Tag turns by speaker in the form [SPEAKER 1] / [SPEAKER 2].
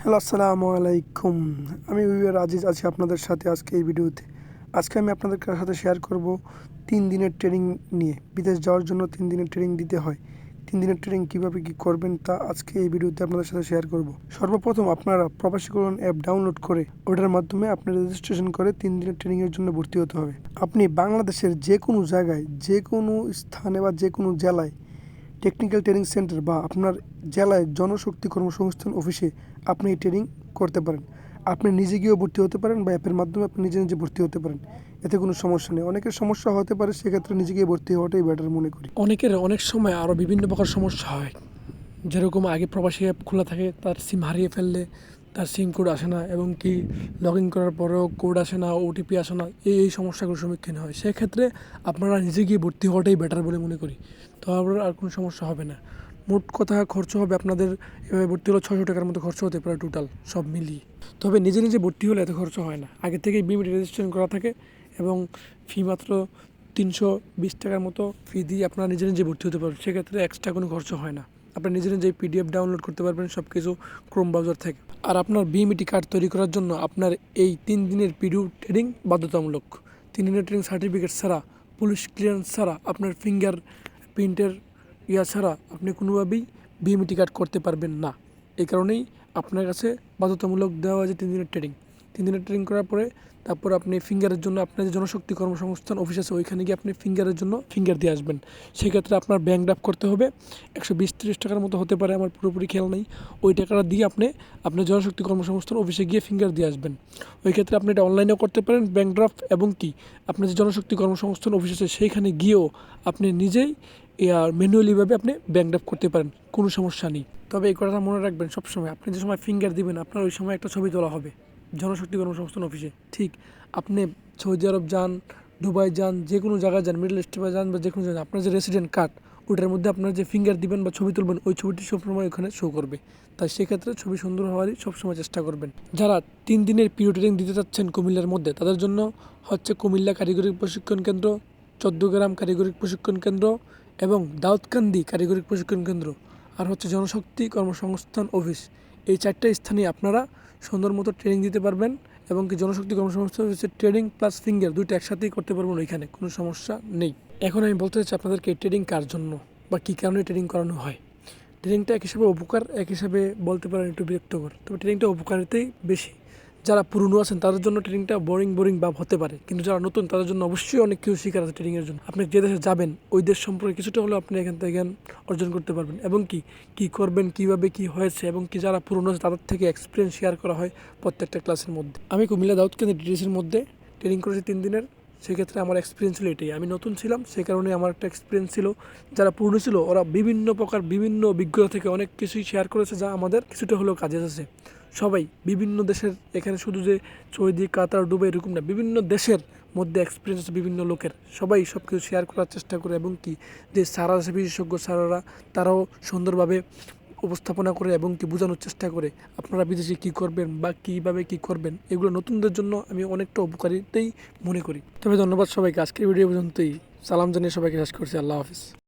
[SPEAKER 1] Hello, আসসালামু আলাইকুম। আমি উইয়ার আজিজ আছি আপনাদের সাথে আজকে এই ভিডিওতে। আজকে আমি আপনাদের সাথে শেয়ার করব ৩ দিনের ট্রেনিং নিয়ে। বিদেশ যাওয়ার জন্য ৩ দিনের ট্রেনিং দিতে হয়। ৩ দিনের ট্রেনিং কীভাবে কী করবেন তা আজকে এই ভিডিওতে আপনাদের সাথে শেয়ার করব। সর্বপ্রথম আপনারা প্রবাসীকরণ অ্যাপ ডাউনলোড করে ওটার মাধ্যমে আপনি রেজিস্ট্রেশন করে ৩ দিনের ট্রেনিংয়ের জন্য ভর্তি হতে হবে। আপনি বাংলাদেশের যে কোনো জায়গায়, যে কোনো স্থানে বা যে কোনো জেলায় টেকনিক্যাল ট্রেনিং সেন্টার বা আপনার জেলায় জনশক্তি কর্মসংস্থান অফিসে আপনি এই ট্রেনিং করতে পারেন। আপনি নিজে গিয়েও ভর্তি হতে পারেন বা অ্যাপের মাধ্যমে আপনি নিজে নিজে ভর্তি হতে পারেন। এতে কোনো সমস্যা নেই। অনেকের সমস্যা হতে পারে, সেক্ষেত্রে নিজে গিয়ে ভর্তি হওয়াটাই বেটার মনে করি।
[SPEAKER 2] অনেকের অনেক সময় আরও বিভিন্ন প্রকার সমস্যা হয়, যেরকম আগে প্রবাসী অ্যাপ খোলা থাকে, তার সিম হারিয়ে ফেললে তার সিম কোড আসে না, এবং কি লগ ইন করার পরেও কোড আসে না, ওটিপি আসে না, এই সমস্যাগুলোর সম্মুখীন হয়। সেক্ষেত্রে আপনারা নিজে গিয়ে ভর্তি হওয়াটাই বেটার বলে মনে করি। তো আপনার আর কোনো সমস্যা হবে না। মোট কথা খরচ হবে আপনাদের এভাবে ভর্তি হলে 600 টাকার মতো খরচ হতে পারে টোটাল সব মিলিয়ে। তবে নিজে নিজে ভর্তি হলে এত খরচ হয় না। আগে থেকেই বিমিটি রেজিস্ট্রেশন করা থাকে এবং ফি মাত্র 320 টাকার মতো ফি দিয়ে আপনারা নিজে নিজে ভর্তি হতে পারবেন। সেক্ষেত্রে এক্সট্রা কোনো খরচ হয় না। আপনি নিজে নিজে পিডিএফ ডাউনলোড করতে পারবেন সব কিছু ক্রোম ব্রাউজার থেকে। আর আপনার বিএমইটি কার্ড তৈরি করার জন্য আপনার এই 3 দিনের পিডিউ ট্রেনিং বাধ্যতামূলক। 3 দিনের ট্রেনিং সার্টিফিকেট ছাড়া, পুলিশ ক্লিয়ারেন্স ছাড়া, আপনার ফিঙ্গার প্রিন্টের ছাড়া আপনি কোনোভাবেই বিএমইটি কার্ড করতে পারবেন না। এই কারণেই আপনার কাছে বাধ্যতামূলক দেওয়া হয় যে 3 দিনের ট্রেনিং। 3 দিনের ট্রেনিং করার পরে তারপর আপনি ফিঙ্গারের জন্য আপনার যে জনশক্তি কর্মসংস্থান অফিস আছে ওইখানে গিয়ে আপনি ফিঙ্গারের জন্য ফিঙ্গার দিয়ে আসবেন। সেক্ষেত্রে আপনার ব্যাংক ড্রাফট করতে হবে 120-30 টাকার মতো হতে পারে, আমার পুরোপুরি খেয়াল নেই। ওই টাকাটা দিয়ে আপনি আপনার জনশক্তি কর্মসংস্থান অফিসে গিয়ে ফিঙ্গার দিয়ে আসবেন। ওই ক্ষেত্রে আপনি এটা অনলাইনেও করতে পারেন ব্যাংক ড্রাফট, এবং কি আপনার যে জনশক্তি কর্মসংস্থান অফিস আছে সেইখানে গিয়েও আপনি নিজেই ম্যানুয়ালিভাবে আপনি ব্যাংক ড্রাফট করতে পারেন, কোনো সমস্যা নেই। তবে এই কথাটা মনে রাখবেন সবসময়, আপনি যে সময় ফিঙ্গার দিবেন আপনার ওই সময় একটা ছবি তোলা হবে জনশক্তি কর্মসংস্থান অফিসে। ঠিক আপনি সৌদি আরব যান, দুবাই যান, যে কোনো জায়গায় যান, মিডল ইস্টে যান বা যে কোনো জায়গায়, আপনার যে রেসিডেন্ট কার্ড ওটার মধ্যে আপনার যে ফিঙ্গার দিবেন বা ছবি তুলবেন ওই ছবিটি সবসময় ওখানে শো করবে। তাই সেক্ষেত্রে ছবি সুন্দর হওয়ারই সবসময় চেষ্টা করবেন। যারা 3 দিনের পিরিয়ড ট্রেনিং দিতে চাচ্ছেন কুমিল্লার মধ্যে, তাদের জন্য হচ্ছে কুমিল্লা কারিগরি প্রশিক্ষণ কেন্দ্র, 14 গ্রাম কারিগরি প্রশিক্ষণ কেন্দ্র এবং দাউদকান্দি কারিগরি প্রশিক্ষণ কেন্দ্র, আর হচ্ছে জনশক্তি কর্মসংস্থান অফিস। এই 4টা স্থানে আপনারা সুন্দর মতো ট্রেনিং দিতে পারবেন, এবং কি জনশক্তি কর্মসংস্থান অফিসের ট্রেনিং প্লাস ফিঙ্গার দুইটা একসাথেই করতে পারবেন, ওইখানে কোনো সমস্যা নেই। এখন আমি বলতে চাচ্ছি আপনাদেরকে এই ট্রেনিং কার জন্য বা কী কারণে ট্রেনিং করানো হয়। ট্রেনিংটা এক হিসাবে উপকার, এক হিসাবে বলতে পারেন একটু বিরক্তকর, তবে ট্রেনিংটা উপকারিতাই বেশি। যারা পুরনো আছেন তাদের জন্য ট্রেনিংটা বোরিং ভাব হতে পারে, কিন্তু যারা নতুন তাদের জন্য অবশ্যই অনেক কিছু শেখার আছে ট্রেনিংয়ের জন্য। আপনি যে দেশে যাবেন ওই দেশ সম্পর্কে কিছুটা হলেও আপনি এখান থেকে জ্ঞান অর্জন করতে পারবেন, এবং কী করবেন, কীভাবে কী হয়েছে, এবং কি যারা পুরনো আছে তাদের থেকে এক্সপিরিয়েন্স শেয়ার করা হয় প্রত্যেকটা ক্লাসের মধ্যে। আমি কুমিল্লা দাউদকান্দি ডিডিসির মধ্যে ট্রেনিং করেছি 3 দিনের। সেক্ষেত্রে আমার এক্সপিরিয়েন্স ছিল এটাই, আমি নতুন ছিলাম সেই কারণে আমার একটা এক্সপিরিয়েন্স ছিল। যারা পুরনো ছিল ওরা বিভিন্ন প্রকার বিভিন্ন অভিজ্ঞতা থেকে অনেক কিছুই শেয়ার করেছে, যা আমাদের কিছুটা হলেও কাজে আসে। সবাই বিভিন্ন দেশের, এখানে শুধু যে সৌদি, কাতার, দুবাই এরকম না, বিভিন্ন দেশের মধ্যে এক্সপিরিয়েন্স আছে বিভিন্ন লোকের। সবাই সব কিছু শেয়ার করার চেষ্টা করে, এবং কি যে স্যার আছে বিশেষজ্ঞ স্যাররা, তারাও সুন্দরভাবে উপস্থাপনা করে এবং কি বোঝানোর চেষ্টা করে আপনারা বিদেশে কী করবেন বা কীভাবে কী করবেন। এগুলো নতুনদের জন্য আমি অনেকটা উপকারিতাই মনে করি। তবে ধন্যবাদ সবাইকে। আজকের ভিডিও পর্যন্তই। সালাম জানিয়ে সবাইকে শেষ করছি। আল্লাহ হাফিজ।